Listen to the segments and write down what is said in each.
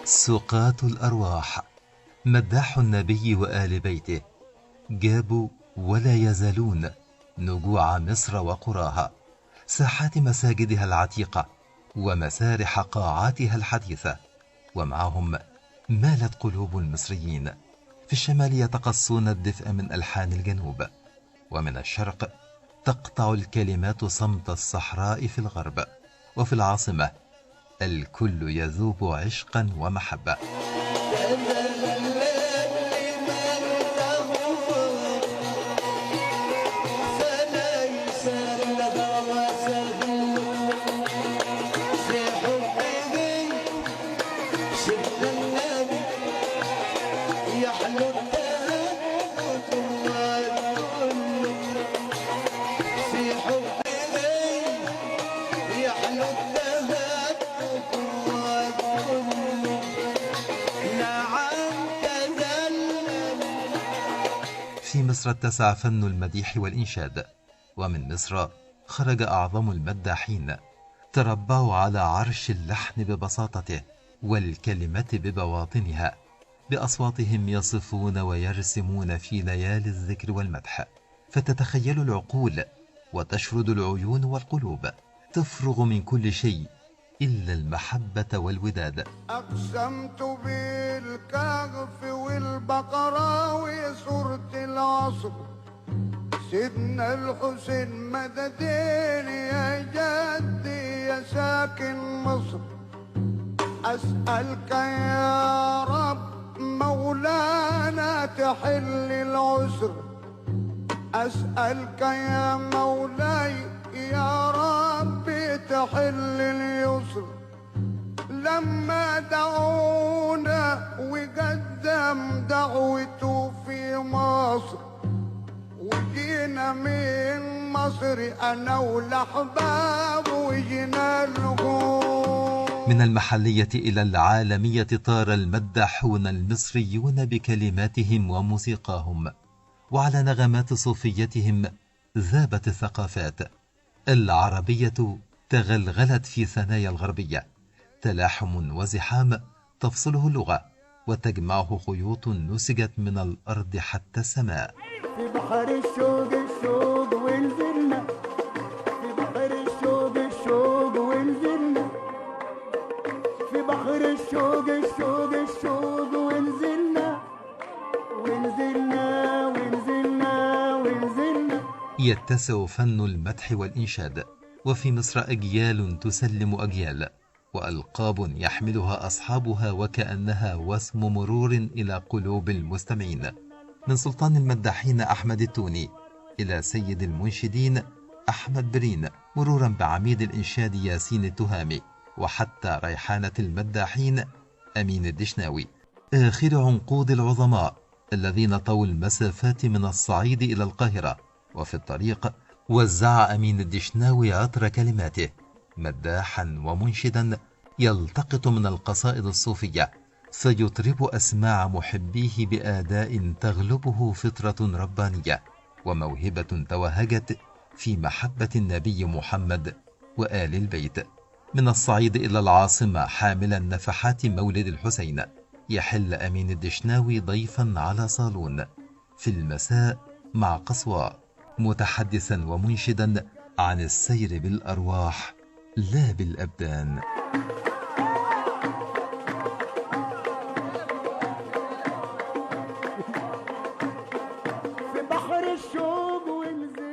سقاة الأرواح، مداح النبي وآل بيته، جابوا ولا يزالون نجوع مصر وقراها، ساحات مساجدها العتيقة ومسارح قاعاتها الحديثة، ومعهم مالت قلوب المصريين. في الشمال يتقصون الدفء من ألحان الجنوب، ومن الشرق تقطع الكلمات صمت الصحراء في الغرب، وفي العاصمة الكل يذوب عشقا ومحبة. في مصر اتسع فن المديح والإنشاد، ومن مصر خرج أعظم المداحين، تربعوا على عرش اللحن ببساطته والكلمة ببواطنها، بأصواتهم يصفون ويرسمون في ليالي الذكر والمدح، فتتخيل العقول وتشرد العيون والقلوب، تفرغ من كل شيء إلا المحبة والوداد. أقسمت بالكهف والبقرة وسورة العصر، سيدنا الحسين مددين يا جدي يا ساكن مصر. أسألك يا رب مولانا تحل العسر، أسألك يا مولاي يا رب تحل اليسر. لما دعونا وقدم دعوته في مصر، وجينا من مصر أنا والأحباب وجينا النجوم. من المحلية إلى العالمية طار المداحون المصريون بكلماتهم وموسيقاهم، وعلى نغمات صوفيتهم ذابت الثقافات. العربية تغلغلت في ثنايا الغربية، تلاحم وزحام تفصله اللغة وتجمعه خيوط نسجت من الأرض حتى السماء. في بحر الشوق الشوق ونزلنا، في بحر الشوق الشوق ونزلنا، في بحر الشوق الشوق الشوق ونزلنا ونزلنا ونزلنا ونزلنا. يتسع فن المدح والإنشاد، وفي مصر أجيال تسلم أجيال، وألقاب يحملها أصحابها وكأنها وسم مرور إلى قلوب المستمعين، من سلطان المداحين أحمد التوني إلى سيد المنشدين أحمد برين، مرورا بعميد الإنشاد ياسين التهامي، وحتى ريحانة المداحين أمين الدشناوي، آخر عنقود العظماء الذين طووا المسافات من الصعيد إلى القاهرة. وفي الطريق وزع أمين الدشناوي عطر كلماته، مداحا ومنشدا يلتقط من القصائد الصوفية، فيطرب أسماع محبيه بآداء تغلبه فطرة ربانية وموهبة توهجت في محبة النبي محمد وآل البيت. من الصعيد إلى العاصمة حاملا نفحات مولد الحسين، يحل أمين الدشناوي ضيفا على صالون في المساء مع قصواء، متحدثا ومنشدا عن السير بالأرواح لا بالأبدان. في بحر الشوق ونزلنا.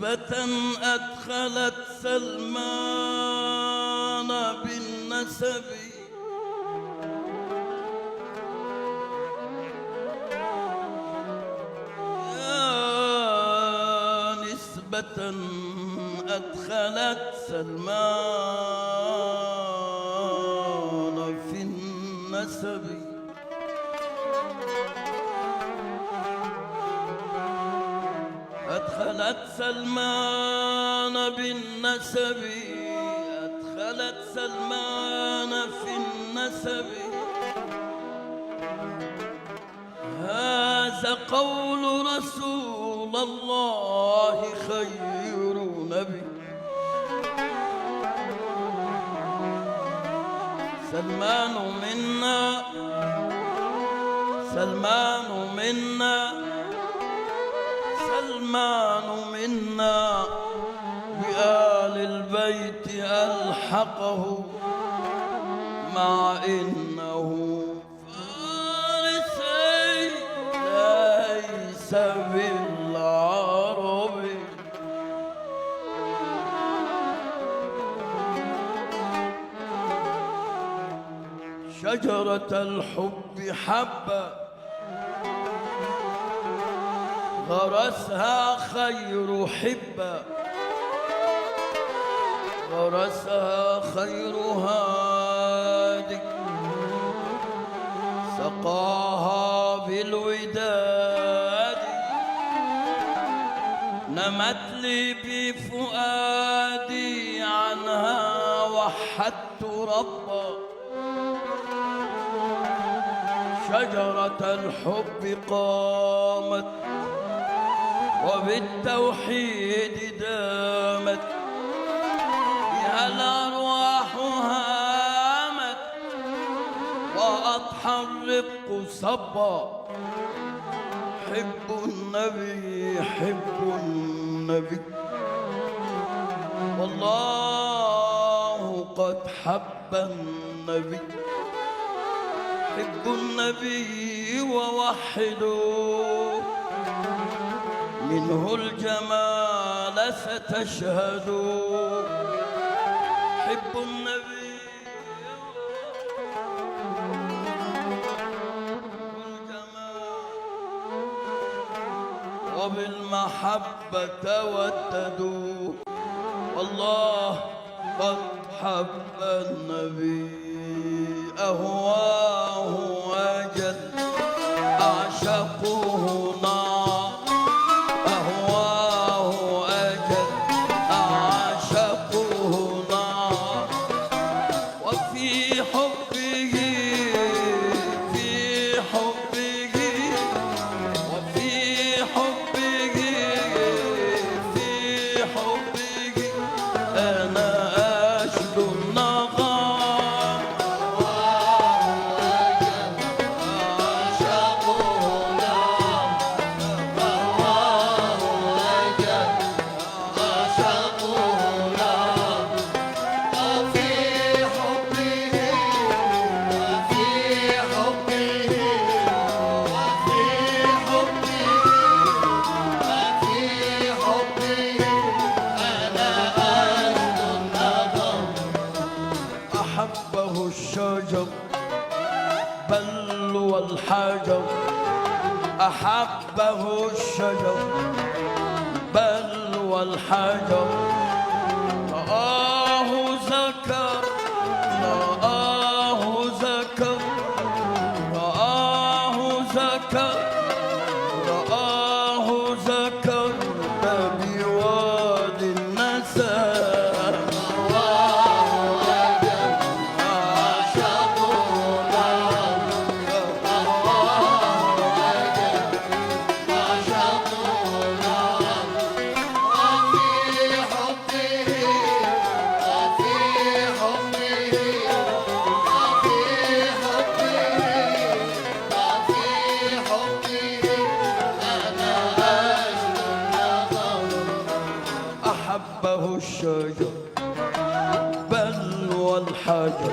نسبة أدخلت سلمان بالنسب نسبة أدخلت سلمان في النسب أدخلت سلمان بالنسب أدخلت سلمان في النسب هذا قول رسول الله خير نبي سلمان منا سلمان منا سلمان منا بآل البيت ألحقه مع إنه فارسي ليس بالعربي شجرة الحب حبة غرسها خير حبة غرسها خير هادي سقاها بالوداد نمت لي بفؤادي عنها وحدت ربا شجرة الحب قامت وبالتوحيد دامت بها الأرواح هامت وأضحى الرق صبا حب النبي حب النبي والله قد حب النبي حب النبي ووحدوا منه الجمال ستشهدوا حب النبي والجمال وبالمحبة توددوا والله قد حب النبي أهواه أجل أعشقه نار أهواه أجل أعشقه نار وفي حبه في حبه وفي حبه في حبه أنا أشد النغار أحبه الشجر بل والحجر أحبه الشجر بل والحجر رآه ذكر رآه ذكر رآه ذكر رآه ذكر بوادي النسب أحبه الشجر بل والحجر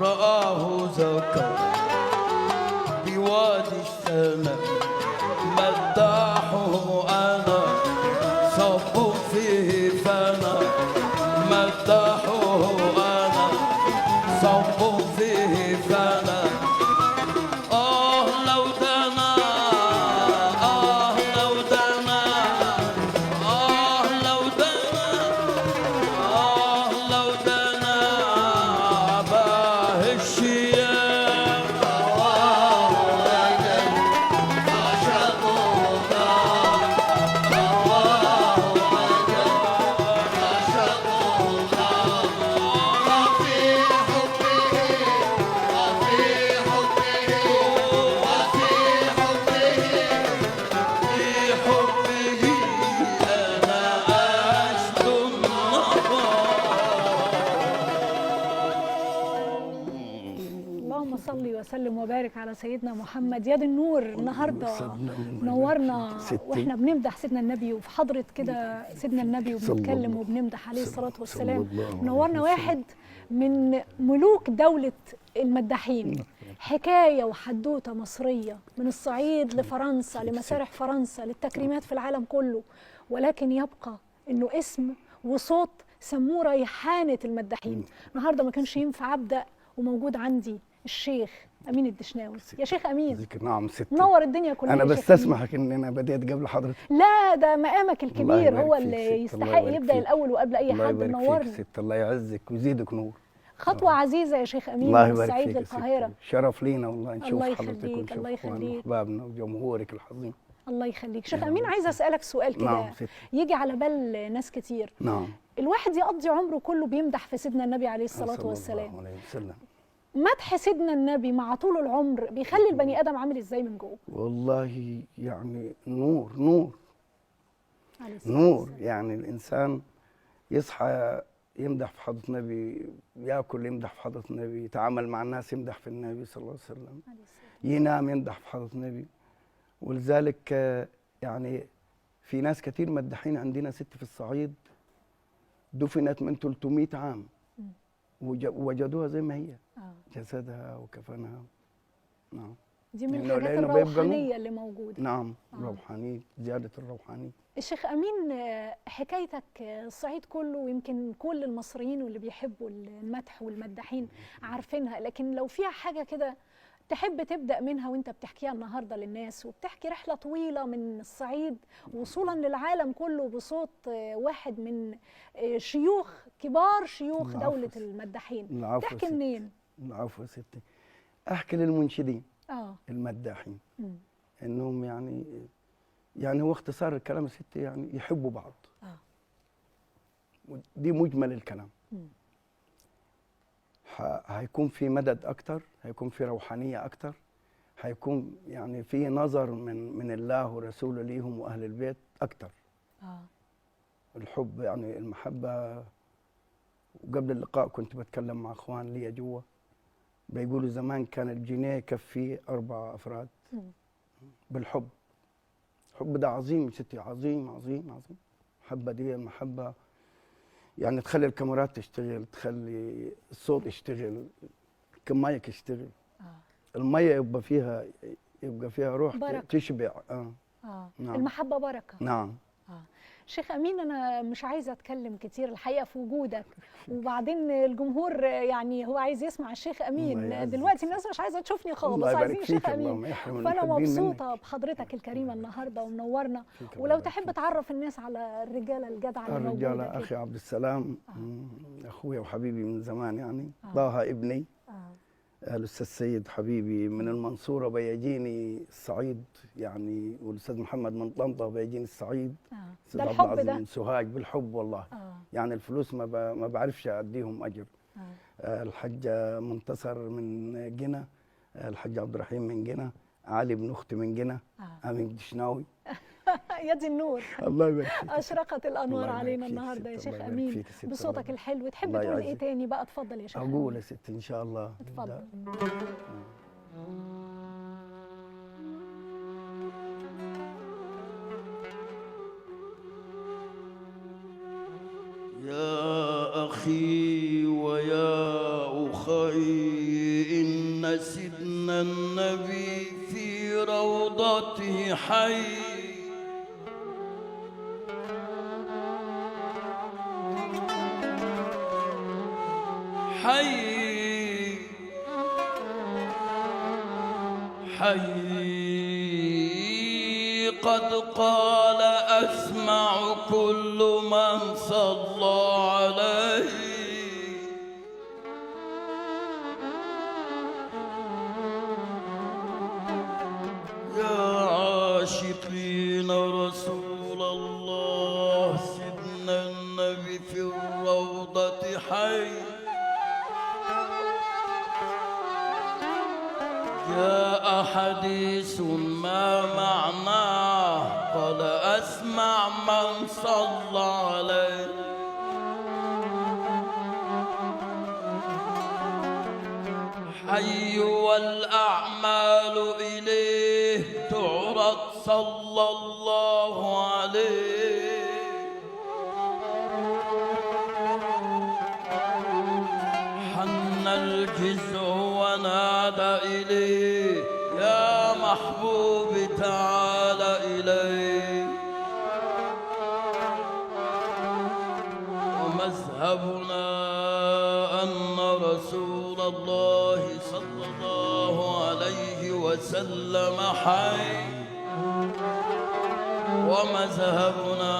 رآه ذكر بوادي السماء مداحه أنا وسلم وبارك على سيدنا محمد. يا دي النور النهارده نورنا واحنا بنمدح سيدنا النبي وفي حضره كده سيدنا النبي وبنتكلم وبنمدح عليه الصلاه والسلام. نورنا واحد من ملوك دوله المداحين، حكايه وحدوته مصريه من الصعيد لفرنسا لمسارح فرنسا للتكريمات في العالم كله، ولكن يبقى انه اسم وصوت سموه ريحانه المداحين. النهارده ما كانش ينفع ابدا وموجود عندي الشيخ امين الدشناوي. يا شيخ امين، نعم ستي، نور الدنيا كلها. انا بستسمحك ان انا بديت قبل حضرتك. لا ده مقامك الكبير هو اللي يستحق يبدا الاول وقبل اي حد. نورني ست، الله يعزك ويزيدك نور. خطوه عزيزه يا شيخ امين من الصعيد للقاهره. شرف لينا والله نشوف الله حضرتك يخليك الله يخليك احبابنا وجمهورك العظيم. الله يخليك. شيخ امين عايزه اسالك سؤال كده نعم يجي على بال ناس كتير. نعم. الواحد يقضي عمره كله بيمدح في سيدنا النبي عليه الصلاه والسلام. الله عليه وسلم. مدح سيدنا النبي مع طول العمر بيخلي البني ادم عامل ازاي من جوه؟ والله يعني نور نور نور. يعني الانسان يصحى يمدح في حضرة النبي، ياكل يمدح في حضرة النبي، يتعامل مع الناس يمدح في النبي صلى الله عليه وسلم، ينام يمدح في حضرة النبي. ولذلك يعني في ناس كتير مدحين عندنا ست في الصعيد دفنت من 300 عام ووجدوها زي ما هي، جسدها وكفنها. نعم. دي من الحاجات الروحانية اللي موجودة. نعم. روحانية، زيادة الروحانية. الشيخ أمين، حكايتك الصعيد كله ويمكن كل المصريين واللي بيحبوا المدح والمداحين عارفينها، لكن لو فيها حاجة كده تحب تبدأ منها وانت بتحكيها النهاردة للناس، وبتحكي رحلة طويلة من الصعيد وصولا للعالم كله بصوت واحد من كبار شيوخ دولة المداحين، تحكي منين؟ العفو يا ستي. احكي للمنشدين المداحين انهم يعني هو اختصار الكلام يا ستي، يعني يحبوا بعض. دي مجمل الكلام. هيكون في مدد اكتر، هيكون في روحانيه اكتر، هيكون يعني في نظر من الله ورسوله ليهم واهل البيت اكتر. الحب يعني المحبه. وقبل اللقاء كنت بتكلم مع اخوان لي جوا بيقولوا زمان كان الجنيه يكفي 4 أفراد بالحب. الحب ده عظيم يا ستي، عظيم عظيم عظيم. المحبه دي المحبه يعني تخلي الكاميرات تشتغل، تخلي الصوت يشتغل، المايك يشتغل. المية يبقى فيها روح بركة. تشبع. نعم. المحبة بركة. نعم. شيخ أمين، أنا مش عايزة أتكلم كتير الحقيقة في وجودك، وبعدين الجمهور يعني هو عايز يسمع الشيخ أمين دلوقتي. الناس مش عايزة تشوفني خالص، عايزين الشيخ أمين. فأنا مبسوطة بحضرتك الكريمة النهاردة ومنورنا. ولو تحب تعرف الناس على الرجالة الجدعة اللي موجودة. الرجالة أخي عبد السلام، أخويا وحبيبي من زمان يعني. طه ابني. الأستاذ سيد حبيبي من المنصورة بيجيني الصعيد يعني، والأستاذ محمد من طنطا بيجيني الصعيد. ده الحب ده من سوهاج بالحب والله. يعني الفلوس ما بعرفش أديهم أجر. الحاجة منتصر من جنة، الحاج عبد الرحيم من جنة، علي بن أختي من جنة، أمين الدشناوي. يا دي النور. الله يبارك فيك. أشرقت الأنوار علينا النهارده يا شيخ أمين بصوتك الحلو. تحب تقول إيه تاني بقى؟ اتفضل يا شيخ. أقول يا ستي إن شاء الله. اتفضل. يا أخي ويا أخي، إن سيدنا النبي في روضته حي. حي حي قد قال أسمع كل من صلى عليه. يا عاشقين رسول الله، سيدنا النبي في الروضة حي. جاء حديث ما معناه، قال أسمع من صلى عليه. حي والأعمال إليه تعرض صلى الله عليه. حن الجزع ونادى إليه يا محبوب تعال إليه. ومذهبنا أن رسول الله صلى الله عليه وسلم حي. ومذهبنا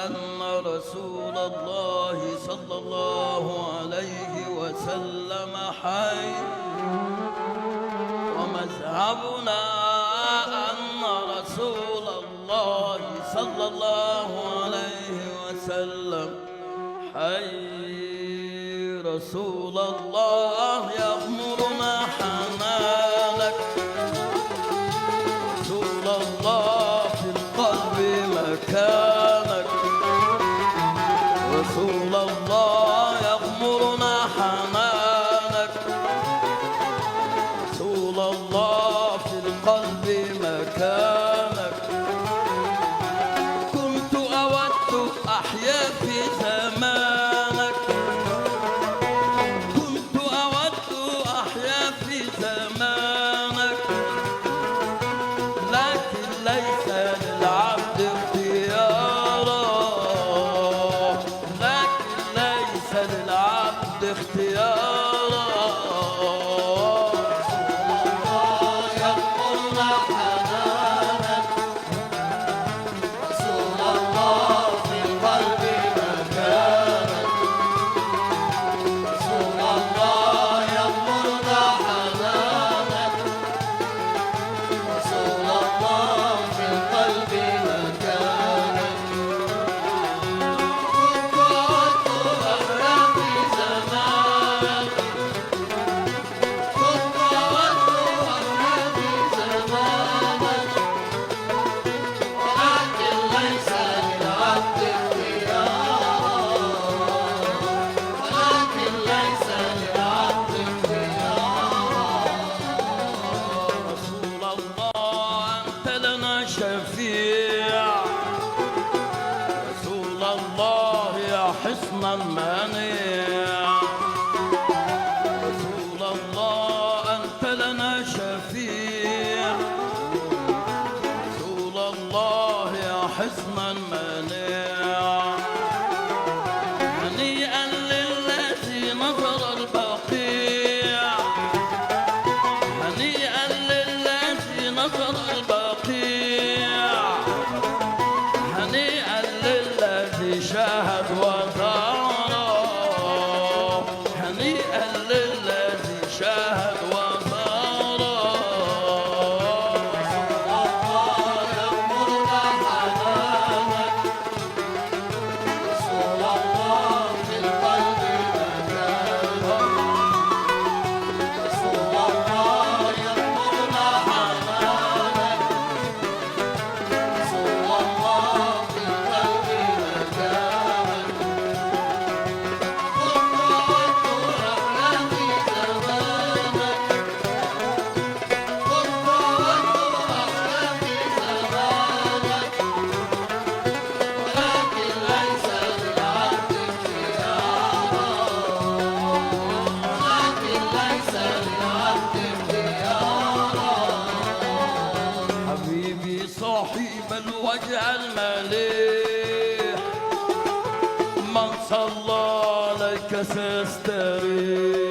أن رسول الله صلى الله عليه وسلم حي. ومذهبنا أن رسول الله صلى الله عليه وسلم حي. رسول الله يأمرنا حنانك. رسول الله في القلب مكانك. رسول الله يأمرنا حنانك. رسول الله في القلب مكانك. كنت أود أحيا في زمانك. كنت أود أحيا في زمانك. لكن ليس للعبد اختيارا. لكن ليس للعبد اختيارا. حصن المانع. رسول الله أنت لنا شفيع. رسول الله يا حصن المانع. هنيئا للذي نظر البقيع. هنيئا للذي نظر البقيع. هنيئا للذي شاهد وزار. هنيئا للذي شاهد وزار. رسول الله يأمرنا حنانك. رسول الله في القلب مكانك. رسول الله يأمرنا حنانك. رسول الله في القلب مكانك. حبيبي صاحب الوجه المليح من صلى عليك سيستريح.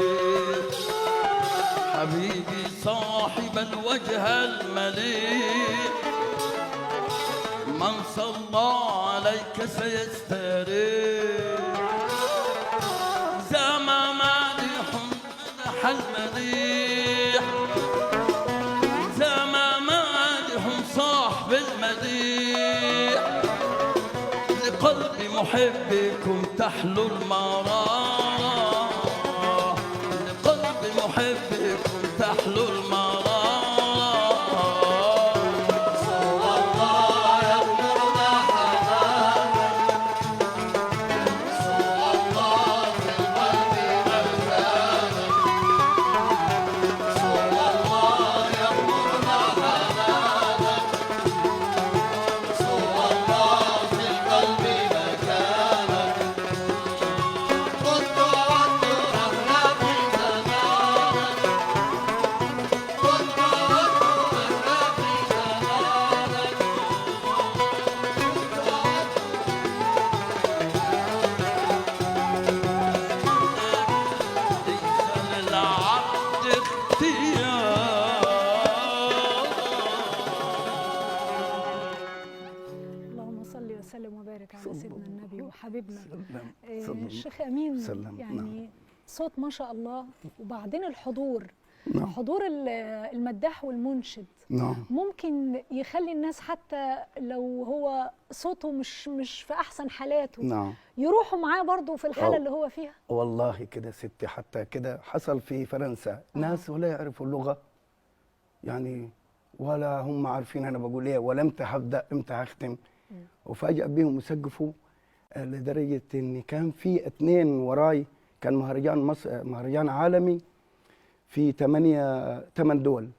حبيبي صاحب الوجه المليح من صلى عليك سيستريح. زما مادح مدح المديح. زما مادح صاحب المديح. لقلب محبكم تحلو المرارة. لقلب محبكم تحلو المرارة. رسول الله يأمرنا حنانك. رسول الله في القلب مكانك. رسول وسلم وبارك على سيدنا النبي وحبيبنا. سلم. الشيخ أمين سلم. يعني صوت ما شاء الله، وبعدين الحضور، نعم. حضور المداح والمنشد نعم. ممكن يخلي الناس حتى لو هو صوته مش في أحسن حالاته نعم. يروحوا معاه برضه في الحالة اللي هو فيها. والله كده ستي، حتى كده حصل في فرنسا ناس ولا يعرفوا اللغة يعني، ولا هم عارفين أنا بقول إيه ولا إمتى هبدأ إمتى هختم، وفجأة بيهم يسقفوا لدرجة إن كان في 2 وراي، كان مهرجان مصر، مهرجان عالمي في 8 دول،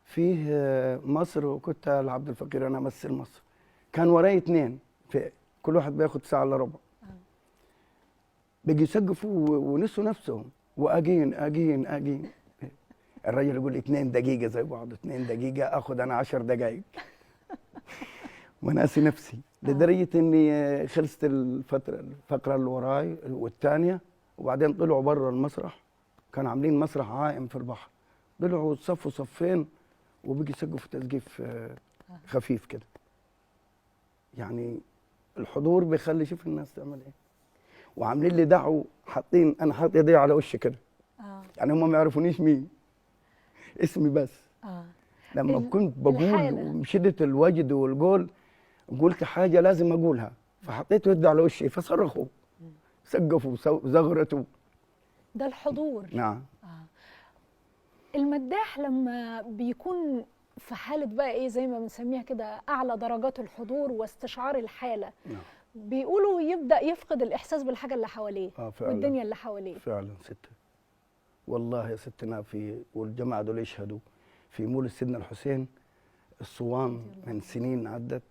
فيه مصر، وكنت لعبد الفقير أنا أمثل مصر، كان وراي 2 في كل واحد بياخد ساعة إلا ربع، بيجي يسقفوا ونسوا نفسهم، واجين الراجل يقول 2 دقيقة زي بعض، 2 دقيقة اخد انا 10 دقائق وناسي نفسي، لدرجة اني خلصت الفقرة اللي وراي والثانية، وبعدين طلعوا بره المسرح، كانوا عاملين مسرح عائم في البحر، طلعوا صفوا صفين وبيجي يسقفوا تسقيف خفيف كده. يعني الحضور بيخلي، شوف الناس تعمل ايه، وعاملين لي دعوه، حاطين، انا حاطط ايدي على وشي كده، يعني هم ما يعرفونيش مين، اسمي بس. لما كنت بقول من شده الوجد والقول قلت حاجه لازم اقولها، فحطيت يدي على وشي فصرخوا سقفوا زغرتوا. ده الحضور. نعم. المداح لما بيكون في حاله بقى ايه زي ما بنسميها كده اعلى درجات الحضور واستشعار الحاله، نعم. بيقولوا يبدأ يفقد الإحساس بالحاجة اللي حواليه والدنيا اللي حواليه. فعلا ست، والله يا ستنا، والجماعة دول يشهدوا، في مولد سيدنا الحسين الصوان من سنين عدت،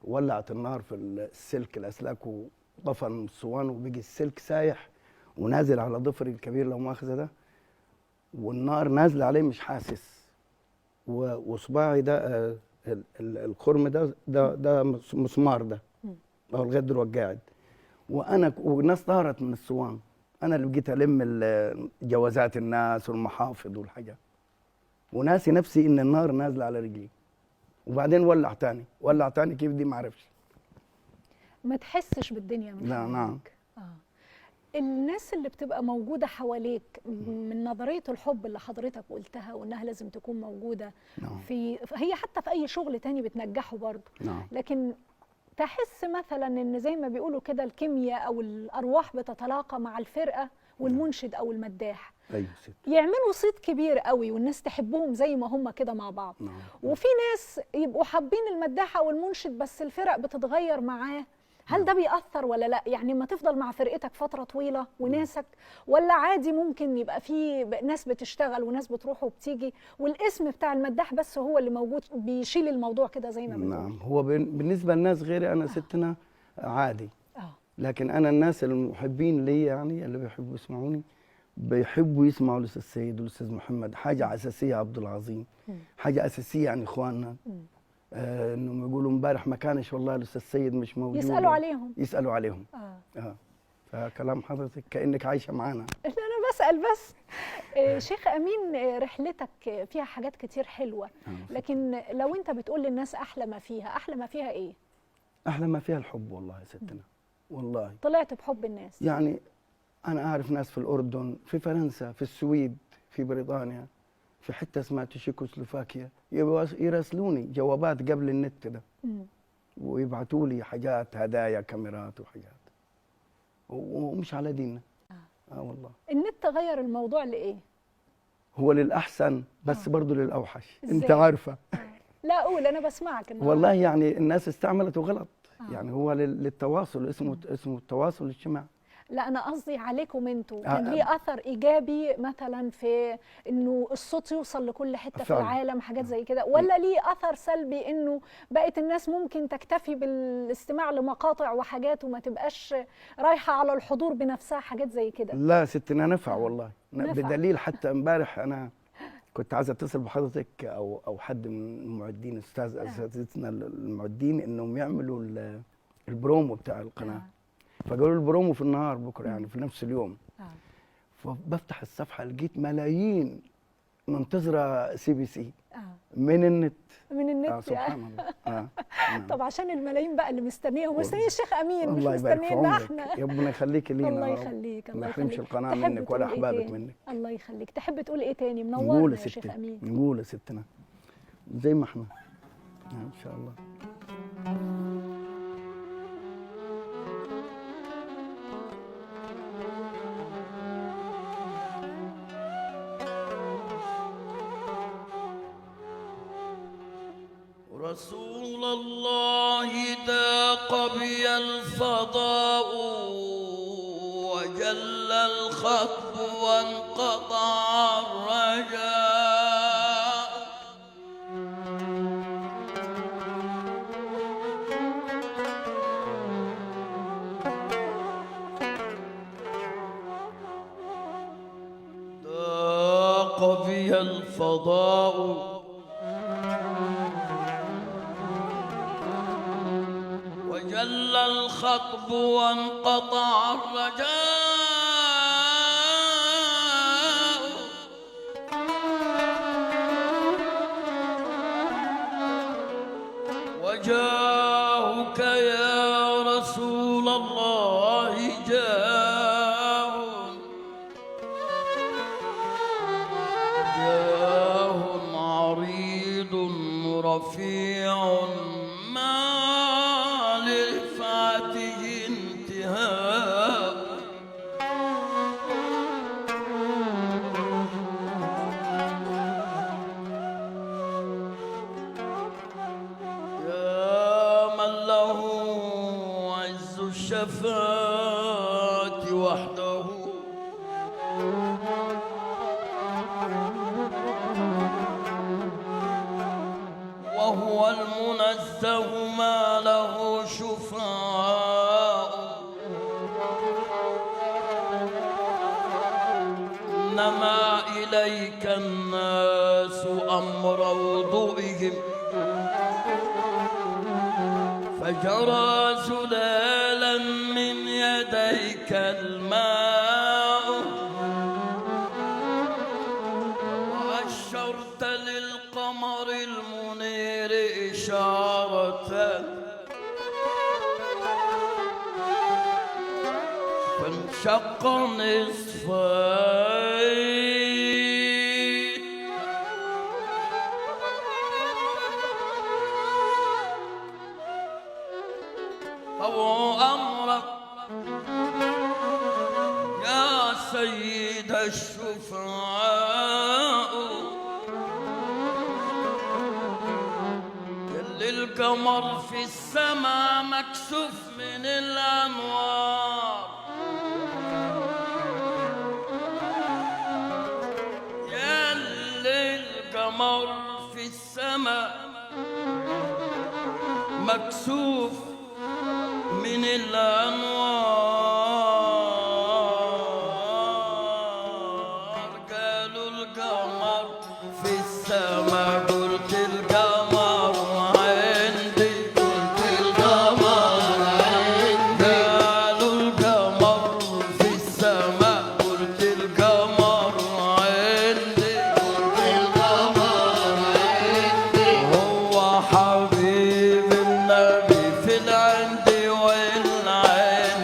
ولعت النار في السلك الأسلاك وطفن الصوان، وبيجي السلك سايح ونازل على ضفري الكبير لو مؤاخذة ده، والنار نازلة عليه مش حاسس، وصباعي ده الخرم ده مسمار ده أو لغايه دلوقتي قاعد، والناس طارت من الصوان، انا اللي بقيت الم جوازات الناس والمحافظ والحاجات، وناسي نفسي ان النار نازله على رجلي، وبعدين ولع تاني كيف دي ما اعرفش. ما تحسش بالدنيا من لا. نعم. الناس اللي بتبقى موجوده حواليك من نظريه الحب اللي حضرتك قلتها وانها لازم تكون موجوده، نعم. هي حتى في اي شغل تاني بتنجحه برضه، نعم. لكن تحس مثلا ان زي ما بيقولوا كده الكيمياء او الارواح بتتلاقى مع الفرقه والمنشد او المداح، ايوه ست، يعملوا صيت كبير قوي والناس تحبهم زي ما هم كده مع بعض. نعم. وفي ناس يبقوا حابين المداح او المنشد بس الفرق بتتغير معاه، هل ده بيأثر ولا لا؟ يعني ما تفضل مع فرقتك فترة طويلة وناسك، ولا عادي ممكن يبقى في ناس بتشتغل وناس بتروح وبتيجي والاسم بتاع المداح بس هو اللي موجود بيشيل الموضوع كده زي ما بنقول؟ نعم. هو بالنسبة للناس غيري أنا ستنا عادي، لكن أنا الناس المحبين لي يعني اللي بيحبوا يسمعوني بيحبوا يسمعوا الأستاذ سيد والأستاذ محمد، حاجة أساسية، عبد العظيم حاجة أساسية عن إخواننا، انهم يقولوا امبارح ما كانش والله الاستاذ سيد مش موجود، يسالوا عليهم. فكلام حضرتك كانك عايشه معانا. انا بسال بس. شيخ امين، رحلتك فيها حاجات كتير حلوه، لكن لو انت بتقول للناس احلى ما فيها ايه؟ احلى ما فيها الحب والله يا ستنا، والله طلعت بحب الناس. يعني انا اعرف ناس في الاردن، في فرنسا، في السويد، في بريطانيا، في حته اسمها تشيكوسلوفاكيا، يراسلوني جوابات قبل النت ده، ويبعتوا لي حاجات، هدايا، كاميرات وحاجات، ومش على ديننا. والله النت غير الموضوع لايه؟ هو للاحسن بس برضه للاوحش. انت عارفه. لا قول، انا بسمعك النهارده. والله يعني الناس استعملته غلط. يعني هو للتواصل، اسمه التواصل الاجتماعي. لا انا قصدي عليكم انتوا، كان ليه اثر ايجابي مثلا في انه الصوت يوصل لكل حته في العالم، حاجات زي كده، ولا ليه اثر سلبي انه بقت الناس ممكن تكتفي بالاستماع لمقاطع وحاجات وما تبقاش رايحه على الحضور بنفسها، حاجات زي كده؟ لا ستنا نفع والله. بدليل حتى امبارح انا كنت عايز اتصل بحضرتك او حد من المعدين، اساتذتنا المعدين، انهم يعملوا البرومو بتاع القناه، فقالوا البرومو في النهار بكره يعني في نفس اليوم. فبفتح الصفحه لقيت ملايين منتظره CBC، من النت. من النت يعني. سبحان الله. نعم. طب عشان الملايين بقى اللي مستنيه ومستنيه الشيخ امين، مش الله يبارك في مستنينا عمرك، احنا. يا ربنا يخليك لينا الله يا رب. يخليك، ما الله يحرمش يخليك. القناة تحب منك تقول ولا إيه أحبابك تاني؟ منك. الله يخليك. تحب تقول ايه تاني؟ نقول منورنا يا يا شيخ ستنا، امين. نقول يا ستنا زي ما احنا ان شاء الله. رسول الله ضاق بي الفضاء وجل الخطب وانقطع الرجاء. ضاق بي الفضاء وجل الخطب وانقطع الرجاء. وجاهك يا رسول الله جاه، جاه عريض رفيع ما لرفعته انتهاء. يا من له عز الشفاعة وحده، وهو المنزه ما له شفعاء. إنما إليك الناس أمر وضوئهم، فجرى زلالا من يديك الماء، وأشرت للقمر المنير إشارة فانشق نصفين. أو أمرك يا سيد الشفعاء، كل القمر في السماء مكسوف من الأنوار، يلي القمر في السماء مكسوف من الأنوار. قالوا القمر في السماء، قلت القمر عندي، قلت القمر عندي. قالوا القمر في السماء، قلت القمر عندي، قلت القمر عندي. هو حبيب النبي في العندي والعندي.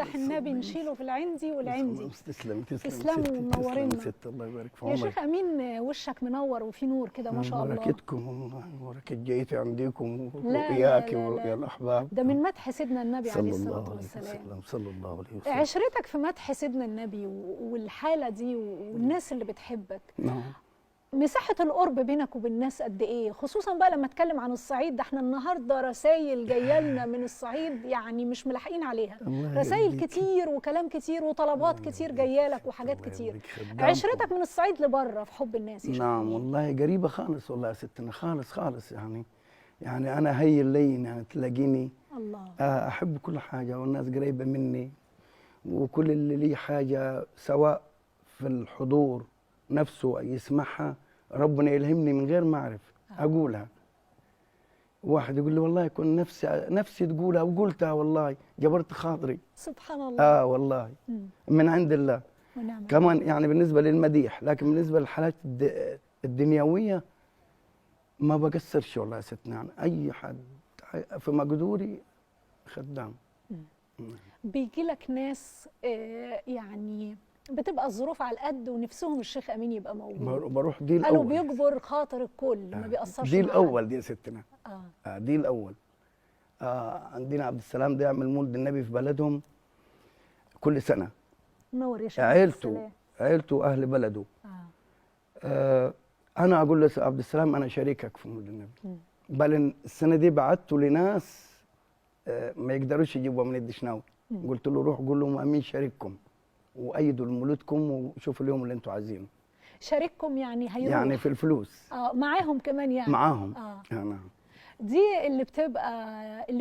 نمدح النبي نشيله في العندي والعندي. تسلم تسلموا ومنورينا. ست الله يبارك في يا عمرك. شيخ امين وشك منور وفي نور كده ما شاء الله. بركتكم والله، بركة جيتي عندكم لا وياك لا ويا الأحباب. ده من مدح سيدنا النبي عليه صلى الصلاة الله عليه والسلام. وسلم. صلى الله عليه وسلم. عشرتك في مدح سيدنا النبي والحالة دي والناس اللي بتحبك، نعم. مساحة القرب بينك وبين الناس قد ايه؟ خصوصا بقى لما اتكلم عن الصعيد، ده احنا النهارده رسائل جايه لنا من الصعيد يعني مش ملاحقين عليها. رسائل كتير وكلام كتير وطلبات كتير جايه لك وحاجات كتير. عشرتك من الصعيد لبره في حب الناس يا شيخ. نعم والله قريبة خالص والله يا ستنا، خالص خالص يعني أنا هي اللين يعني تلاقيني الله أحب كل حاجة والناس قريبة مني، وكل اللي لي حاجة سواء في الحضور نفسه يسمعها ربنا يلهمني من غير ما أعرف أقولها. واحد يقول لي والله يكون نفسي تقولها وقلتها والله جبرت خاطري. سبحان الله. والله من عند الله. ونعم. كمان يعني بالنسبة للمديح، لكن بالنسبة للحالات الدنيوية ما بقصرش والله يا ستنا، يعني أي حد في مقدوري خدام. بيجي لك ناس يعني بتبقى الظروف على القد ونفسهم الشيخ امين يبقى موجود. بروح دي قالوا الأول. بيجبر خاطر الكل ما بيأثرش. دي الأول دي يا ستنا. دي الأول. عندنا عبد السلام ده يعمل مولد النبي في بلدهم كل سنة. نور يا شيخ. عيلته وأهل بلده. أنا أقول له عبد السلام أنا شريكك في مولد النبي. بل السنة دي بعته لناس ما يقدروش يجيبوها من الدشناوي. قلت له روح قول لهم أمين شارككم وأيدوا مولدكم وشوفوا اليوم اللي أنتوا عايزينه. شارككم يعني هيروح يعني في الفلوس. معاهم كمان يعني. معاهم. نعم. دي اللي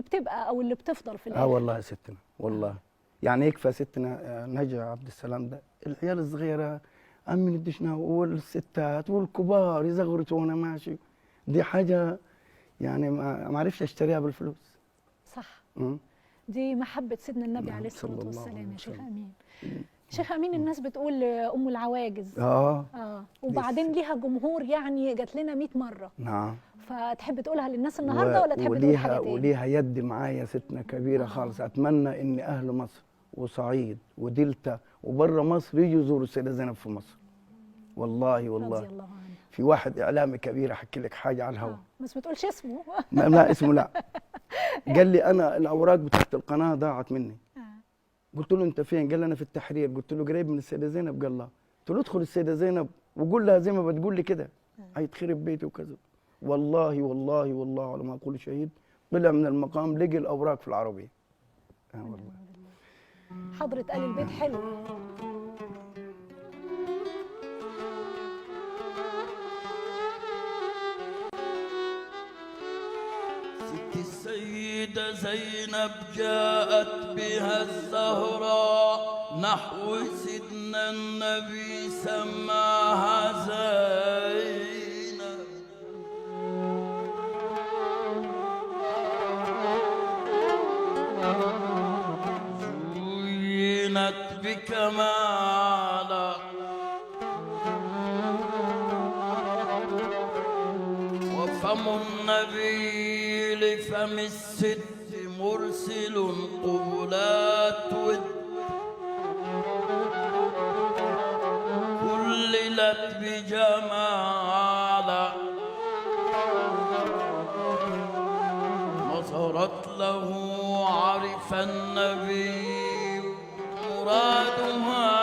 بتبقى او اللي بتفضل في الاخر. والله يا ستنا والله. يعني يكفى ستنا نجا عبد السلام ده العيال الصغيره امن الدشناوي والستات والكبار يزغرتوا وانا ماشي. دي حاجه يعني ما عرفش اشتريها بالفلوس. صح. دي محبه سيدنا النبي عليه الصلاه والسلام يا شيخ امين. شيخ امين الناس بتقول ام العواجز. وبعدين ليها جمهور يعني جات لنا 100 مره. نعم. فتحب تقولها للناس النهارده ولا تحب تقول حاجه تاني؟ وليها يد معايا ستنا كبيره خالص. اتمنى ان اهل مصر وصعيد ودلتا وبره مصر يجوا يزوروا السيده زينب في مصر. والله والله. رضي الله عنه. في واحد اعلامي كبير احكي لك حاجه على الهواء. بس ما تقولش اسمه. لا اسمه لا. قال لي انا الاوراق بتاعت القناه ضاعت مني. قلت له انت فين؟ قال لي انا في التحرير. قلت له قريب من السيده زينب. قال لا. قلت له ادخل السيده زينب وقول لها زي ما بتقول لي كده هيتخرب بيتي وكذا. والله والله والله على ما اقول شهيد طلع من المقام لقي الاوراق في العربيه. والله. حضرة آل البيت حلو. ست السيدة زينب جاءت بها الزهراء نحو سيدنا النبي سماها زينب. زينت بكمالا وفم النبي لفم الست مرسل قبلات ود كللت بجمالا نظرت له عرف النبي مرادها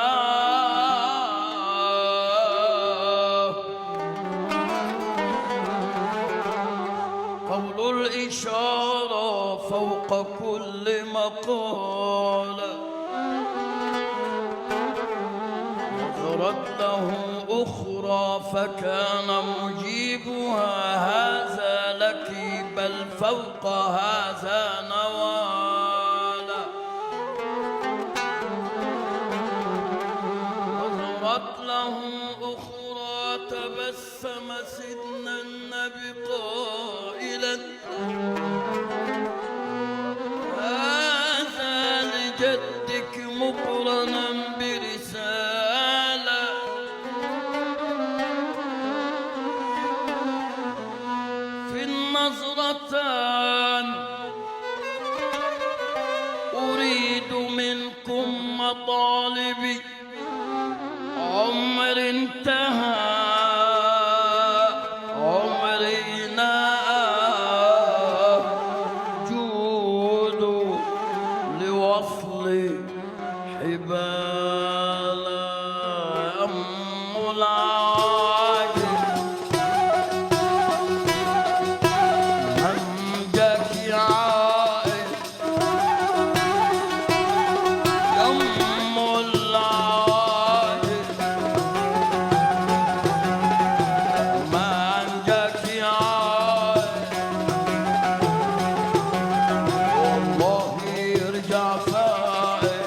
قول الإشارة فوق كل مقالة نظرت له أخرى فكان مجيبها هذا لك بل فوق هذا نوالا نظرت له أخرى تبسم سيدنا النبي قائلا هذا لجدك مقرنا برسالة في النظرتان أريد من بكم مطالبي عمر انتهى عمرنا جود لوصل حبال أم العاجل من جاك عائل أم العاجل من جاك عائل والله يرجع فائل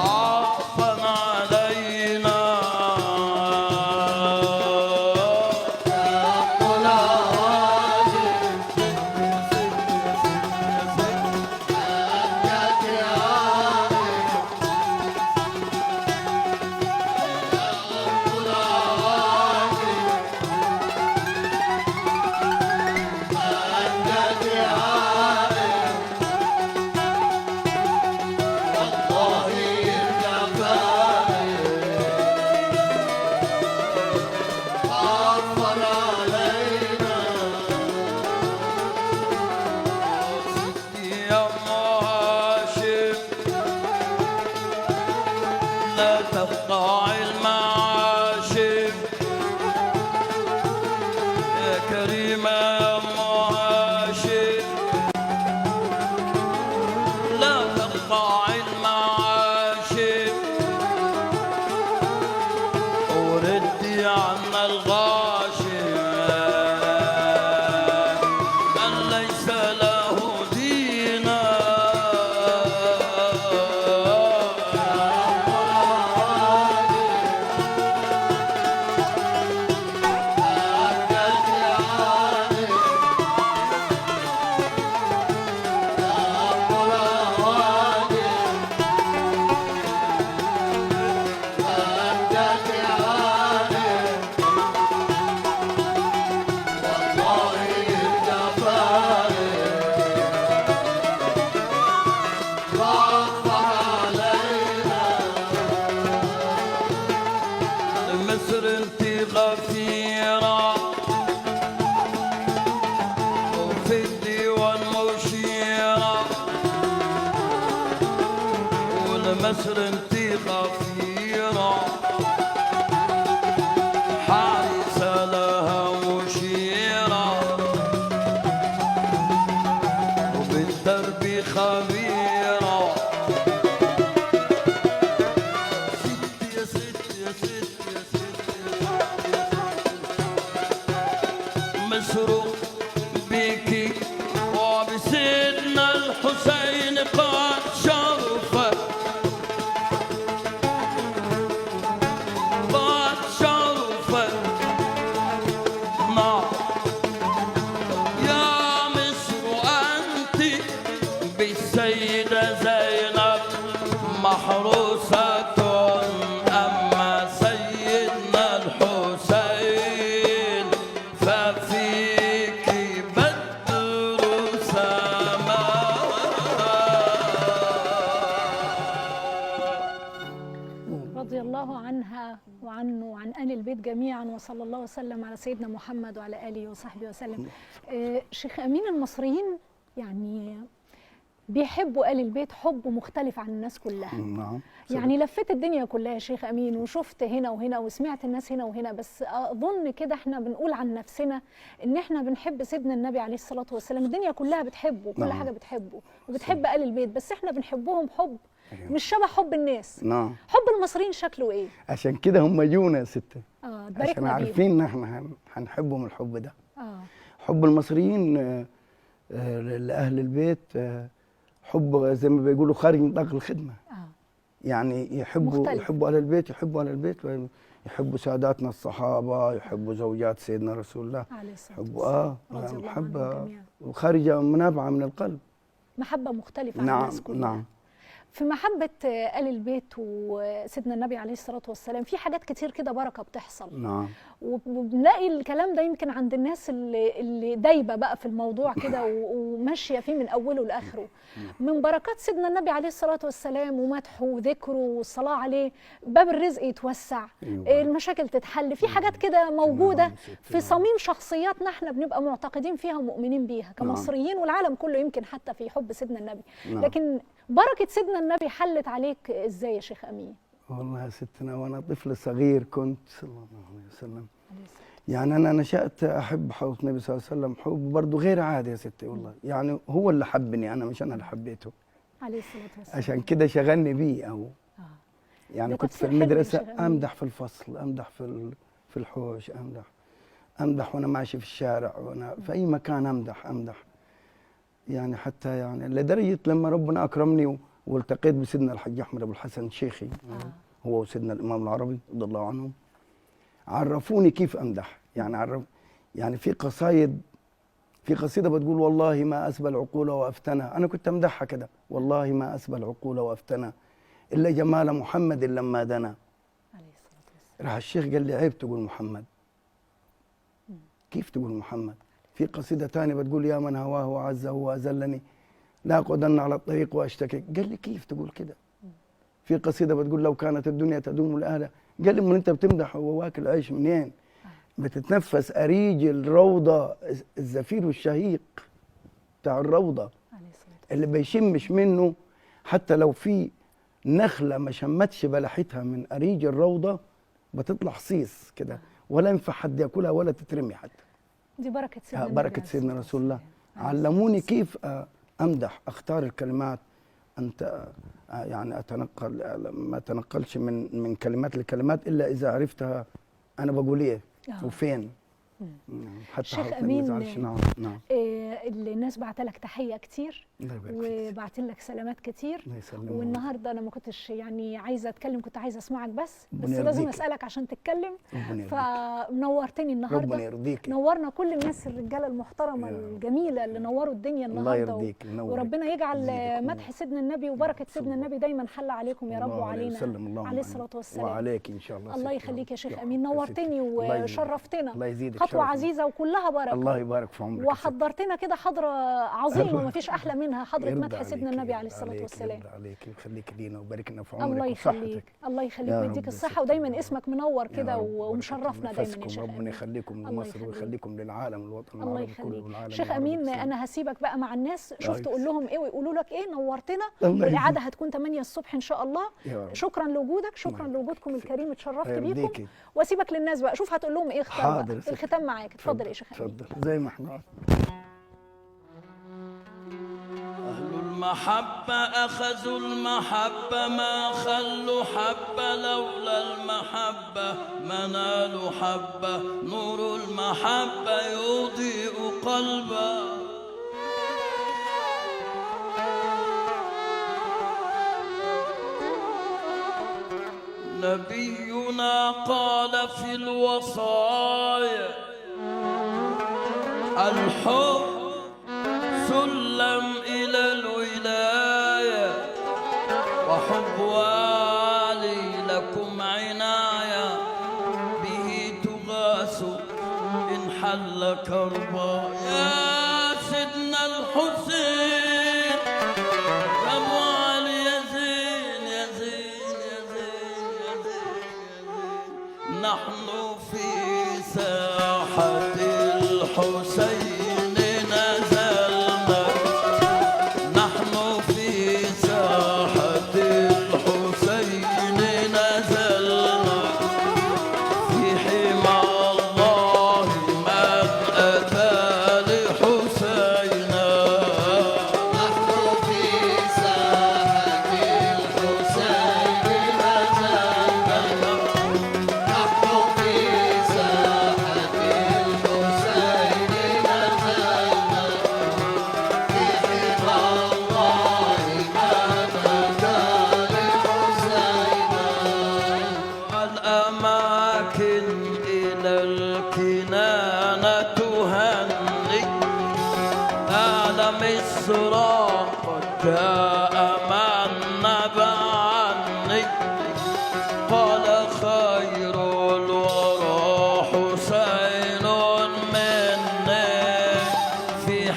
عطفا علينا يا هاشم لا تقطع المعاشم يا كريمة يا هاشم لا تقطع المعاشم وردي عنا الغاشم من ليس له دينا مصر انت غفيرة وفي الديوان مشيرة والمصر انت غفيرة حارسة لها مشيرة وبالدرب خبيرة ست يا ست يا ست يا ست يا ست مسروق بيكي وبسيدنا الحسين قد شرفت قد شرفت نعم يا مصر أنت بالسيدة زينب محروسة أما سيدنا الحسين ففيك بدر سماء. رضي الله عنها وعنه وعن آل البيت جميعا، وصلى الله وسلم على سيدنا محمد وعلى آله وصحبه وسلم. شيخ أمين، المصريين يعني بيحبوا آل البيت حب مختلف عن الناس كلها. نعم. يعني لفيت الدنيا كلها يا شيخ أمين وشفت هنا وهنا وسمعت الناس هنا وهنا، بس أظن كده احنا بنقول عن نفسنا إن احنا بنحب سيدنا النبي عليه الصلاة والسلام. الدنيا كلها بتحبه، كل حاجة بتحبه وبتحب آل البيت، بس احنا بنحبهم حب مش شبه حب الناس. نعم. حب المصريين شكله ايه؟ عشان كده هم جونا يا ستة، تباركنا عشان عارفين ان احنا هنحبهم الحب ده. حب المصريين لأهل البيت حب زي ما بيقولوا خارج نطاق الخدمة. يعني يحبوا أهل البيت، يحبوا أهل البيت، يحبوا ساداتنا الصحابة، يحبوا زوجات سيدنا رسول الله، يحبوا محبة وخارجة منابعة من القلب، محبة مختلفة عن الناس كلها. نعم. في محبة آل البيت وسيدنا النبي عليه الصلاة والسلام في حاجات كتير كده بركة بتحصل. نعم. وبنلاقي الكلام ده يمكن عند الناس اللي دايبه بقى في الموضوع كده وماشيه فيه من اوله لاخره. من بركات سيدنا النبي عليه الصلاه والسلام ومدحه وذكره والصلاه عليه باب الرزق يتوسع، المشاكل تتحل، في حاجات كده موجوده في صميم شخصياتنا احنا بنبقى معتقدين فيها ومؤمنين بيها كمصريين والعالم كله يمكن حتى في حب سيدنا النبي. لكن بركه سيدنا النبي حلت عليك ازاي يا شيخ امين؟ والله يا ستنا وانا طفل صغير كنت صلى الله عليه وسلم، يعني انا نشأت احب حضرة النبي صلى الله عليه وسلم حب برضه غير عادي يا ستي والله، يعني هو اللي حبني انا مش انا اللي حبيته عليه الصلاه والسلام، عشان كده شغلني بيه. او يعني كنت في المدرسه امدح في الفصل، امدح في الحوش، امدح وانا ماشي في الشارع، وانا في اي مكان امدح يعني، حتى يعني لدرجه لما ربنا اكرمني والتقيت بسيدنا الحاج احمد ابو الحسن شيخي هو وسيدنا الامام العربي رضي الله عنهم، عرفوني كيف امدح. يعني يعني في قصيده بتقول والله ما اسبى العقول وافتنى، انا كنت امدحها كده، والله ما اسبى العقول وافتنى الا جمال محمد لما دنا. راح الشيخ قال لي عيب تقول محمد، كيف تقول محمد؟ في قصيده ثانيه بتقول يا من هواه وعزه واذلني لا أقعدن على الطريق واشتكي، قال لي كيف تقول كده؟ في قصيده بتقول لو كانت الدنيا تدوم لاهلها، قال لي من انت بتمدح هو واكل عيش منين؟ بتتنفس اريج الروضه، الزفير والشهيق بتاع الروضه اللي بيشمش منه، حتى لو في نخله ما شمتش بلحتها من اريج الروضه بتطلع صيص كده، ولا ينفع حد ياكلها ولا تترمي حتى. دي بركه سيدنا بركه سيدنا رسول الله. علموني كيف امدح، اختار الكلمات، انت يعني ما اتنقلش من كلمات لكلمات الا اذا عرفتها انا بقول ايه وفين. حتى شيخ امين، نعم. الناس بعت لك تحيه كتير وبعت لك سلامات كتير، والنهارده انا ما كنتش يعني عايزه اتكلم، كنت عايزه اسمعك بس لازم اسالك عشان تتكلم، فنورتني النهارده. ربنا يرضيك. نورنا كل الناس الرجاله المحترمه الجميله اللي نوروا الدنيا النهارده، وربنا يجعل مدح سيدنا النبي وبركه سيدنا النبي دايما حل عليكم يا رب وعلينا عليه الصلاه والسلام. وعليك ان شاء الله. الله يخليك يا شيخ امين، نورتني وشرفتنا. الله يزيدك، خطوه عزيزه وكلها بركه. الله يبارك في عمرك، وحضرتنا كده حضره عظيمه ما فيش احلى منها، حضره مدح سيدنا النبي عليه الصلاه والسلام. يرضى عليك ويخليك لينا ويبارك لنا في عمرك الله يخليك، الله يخليك ويديك الصحه، ودايما اسمك منور كده ومشرفنا دايما يا شيخ. ربنا يخليكم لمصر ويخليكم للعالم الوطن العربي كله والعالم. شيخ امين انا هسيبك بقى مع الناس، شوف تقول لهم ايه ويقولوا لك ايه. نورتنا، والاعاده هتكون 8 الصبح ان شاء الله. شكرا لوجودك، شكرا لوجودكم الكريم، اتشرفت بيكم. واسيبك للناس بقى، شوف هتقول لهم ايه. اختار بقى الختام معاك. اتفضل يا شيخ امين. اتفضل زي ما احنا. أهل المحبة أخذوا المحبة، ما خلوا حبة، لولا المحبة ما نالوا حبة، نور المحبة يضيء قلبا. نبينا قال في الوصايا الحب سلم إلى الولاية، وحب والي لكم عناية، به تغاث إن حل كربا. يا سيدنا الحسين يا أبو علي، يا زين يا زين يا زين يا زين، نحن في ساحة الحسين جاء من نبعني قال خير الورى حسين.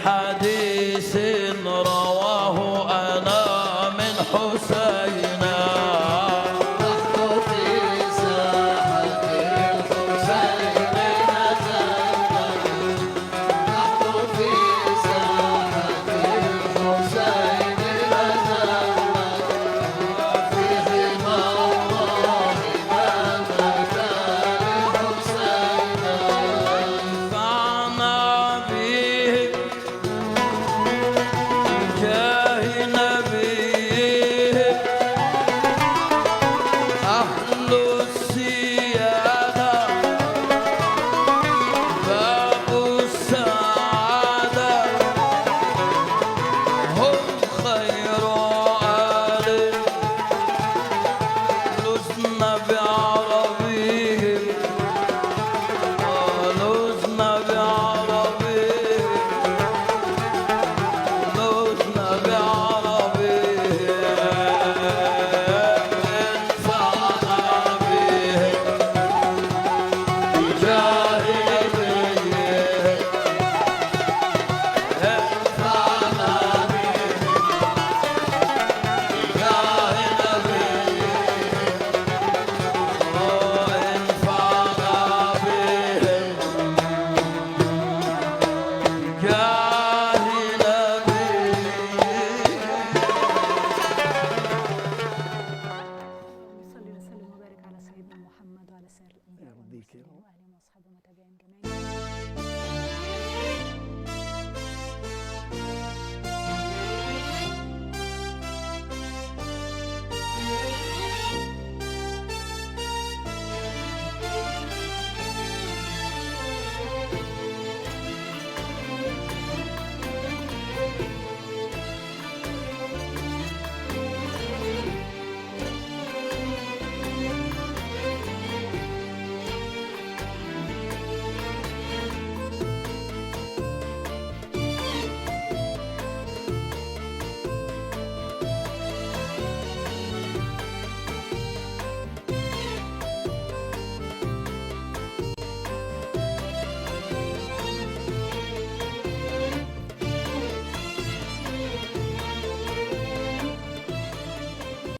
حديث